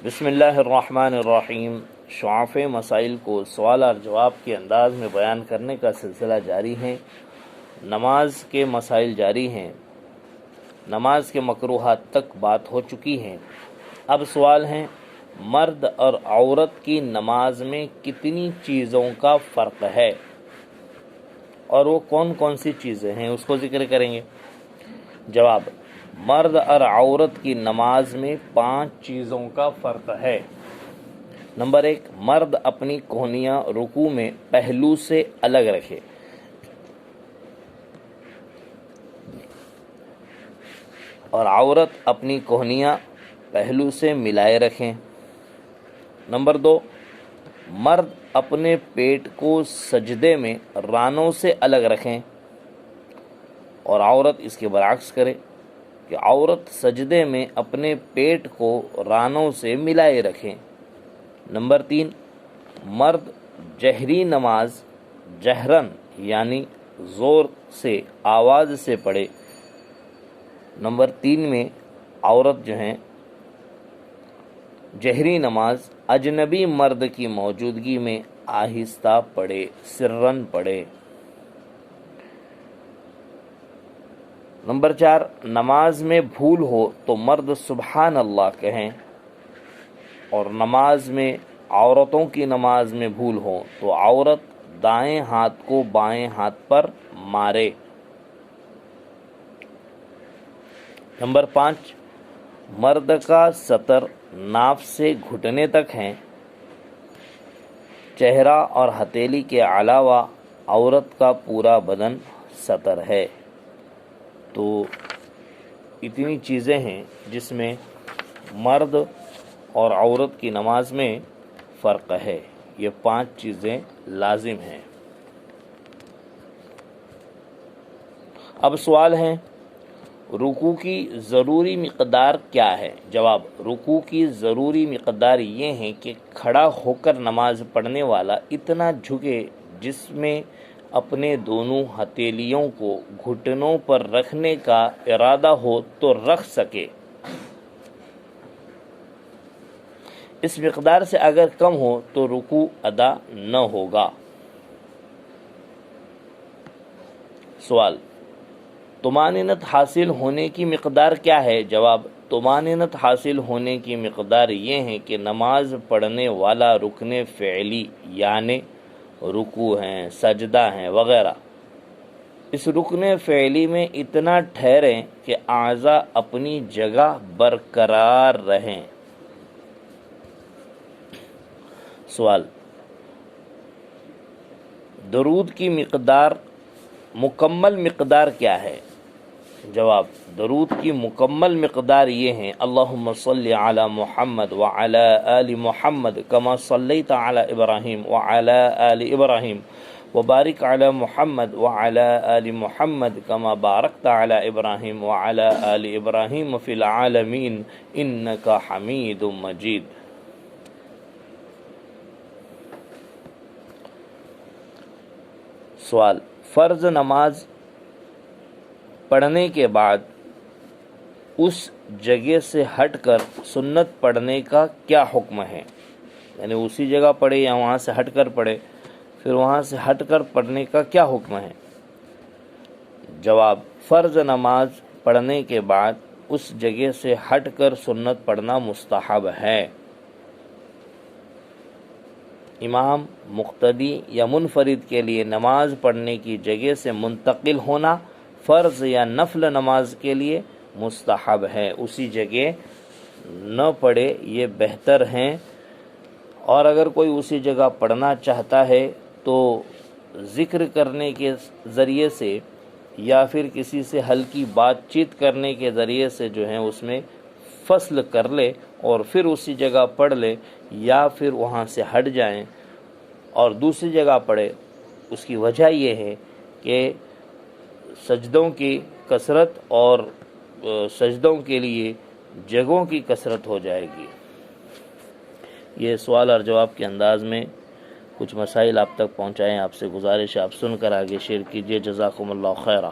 بسم اللہ الرحمن الرحیم۔ شعاف مسائل کو سوال اور جواب کے انداز میں بیان کرنے کا سلسلہ جاری ہے۔ نماز کے مسائل جاری ہیں، نماز کے مکروہات تک بات ہو چکی ہے۔ اب سوال ہیں، مرد اور عورت کی نماز میں کتنی چیزوں کا فرق ہے اور وہ کون کون سی چیزیں ہیں، اس کو ذکر کریں گے۔ جواب، مرد اور عورت کی نماز میں 5 چیزوں کا فرق ہے۔ نمبر 1، مرد اپنی کہنیاں رکوع میں پہلو سے الگ رکھے، اور عورت اپنی کہنیاں پہلو سے ملائے رکھیں۔ نمبر 2، مرد اپنے پیٹ کو سجدے میں رانوں سے الگ رکھیں اور عورت اس کے برعکس کرے کہ عورت سجدے میں اپنے پیٹ کو رانوں سے ملائے رکھیں۔ نمبر 3، مرد جہری نماز جہرن یعنی زور سے آواز سے پڑھے۔ نمبر 3 میں عورت جو ہیں جہری نماز اجنبی مرد کی موجودگی میں آہستہ پڑھے، سرن پڑھے۔ نمبر 4، نماز میں بھول ہو تو مرد سبحان اللہ کہیں، اور نماز میں عورتوں کی نماز میں بھول ہو تو عورت دائیں ہاتھ کو بائیں ہاتھ پر مارے۔ نمبر 5، مرد کا سطر ناف سے گھٹنے تک ہے، چہرہ اور ہتھیلی کے علاوہ عورت کا پورا بدن سطر ہے۔ تو اتنی چیزیں ہیں جس میں مرد اور عورت کی نماز میں فرق ہے، یہ 5 چیزیں لازم ہیں۔ اب سوال ہے، رکوع کی ضروری مقدار کیا ہے؟ جواب، رکوع کی ضروری مقدار یہ ہے کہ کھڑا ہو کر نماز پڑھنے والا اتنا جھکے جس میں اپنے دونوں ہتھیلیوں کو گھٹنوں پر رکھنے کا ارادہ ہو تو رکھ سکے۔ اس مقدار سے اگر کم ہو تو رکوع ادا نہ ہوگا۔ سوال، طمانینت حاصل ہونے کی مقدار کیا ہے؟ جواب، طمانینت حاصل ہونے کی مقدار یہ ہے کہ نماز پڑھنے والا رکن فعلی یعنی رکوع ہیں، سجدہ ہیں وغیرہ، اس رکن فعلی میں اتنا ٹھہریں کہ اعضاء اپنی جگہ برقرار رہیں۔ سوال، درود کی مقدار مکمل مقدار کیا ہے؟ جواب، درود کی مکمل مقدار یہ ہے، اللہم صلی علی محمد وعلی آل محمد کما صلیت علی ابراہیم وعلی آل ابراہیم وبارک علی محمد وعلی آل محمد کما بارکت علی ابراہیم وعلی آل ابراہیم فی العالمین انک حمید مجید۔ سوال، فرض نماز پڑھنے کے بعد اس جگہ سے ہٹ کر سنت پڑھنے کا کیا حکم ہے؟ یعنی اسی جگہ پڑھے یا وہاں سے ہٹ کر پڑھے، پھر وہاں سے ہٹ کر پڑھنے کا کیا حکم ہے؟ جواب، فرض نماز پڑھنے کے بعد اس جگہ سے ہٹ کر سنت پڑھنا مستحب ہے۔ امام، مقتدی یا منفرد کے لیے نماز پڑھنے کی جگہ سے منتقل ہونا فرض یا نفل نماز کے لیے مستحب ہے، اسی جگہ نہ پڑھے یہ بہتر ہیں۔ اور اگر کوئی اسی جگہ پڑھنا چاہتا ہے تو ذکر کرنے کے ذریعے سے یا پھر کسی سے ہلکی بات چیت کرنے کے ذریعے سے جو ہے اس میں فصل کر لے اور پھر اسی جگہ پڑھ لے، یا پھر وہاں سے ہٹ جائیں اور دوسری جگہ پڑھے۔ اس کی وجہ یہ ہے کہ سجدوں کی کثرت اور سجدوں کے لیے جگہوں کی کثرت ہو جائے گی۔ یہ سوال اور جواب کے انداز میں کچھ مسائل آپ تک پہنچائیں، آپ سے گزارش ہے آپ سن کر آگے شیئر کیجیے۔ جزاکم اللہ خیرہ۔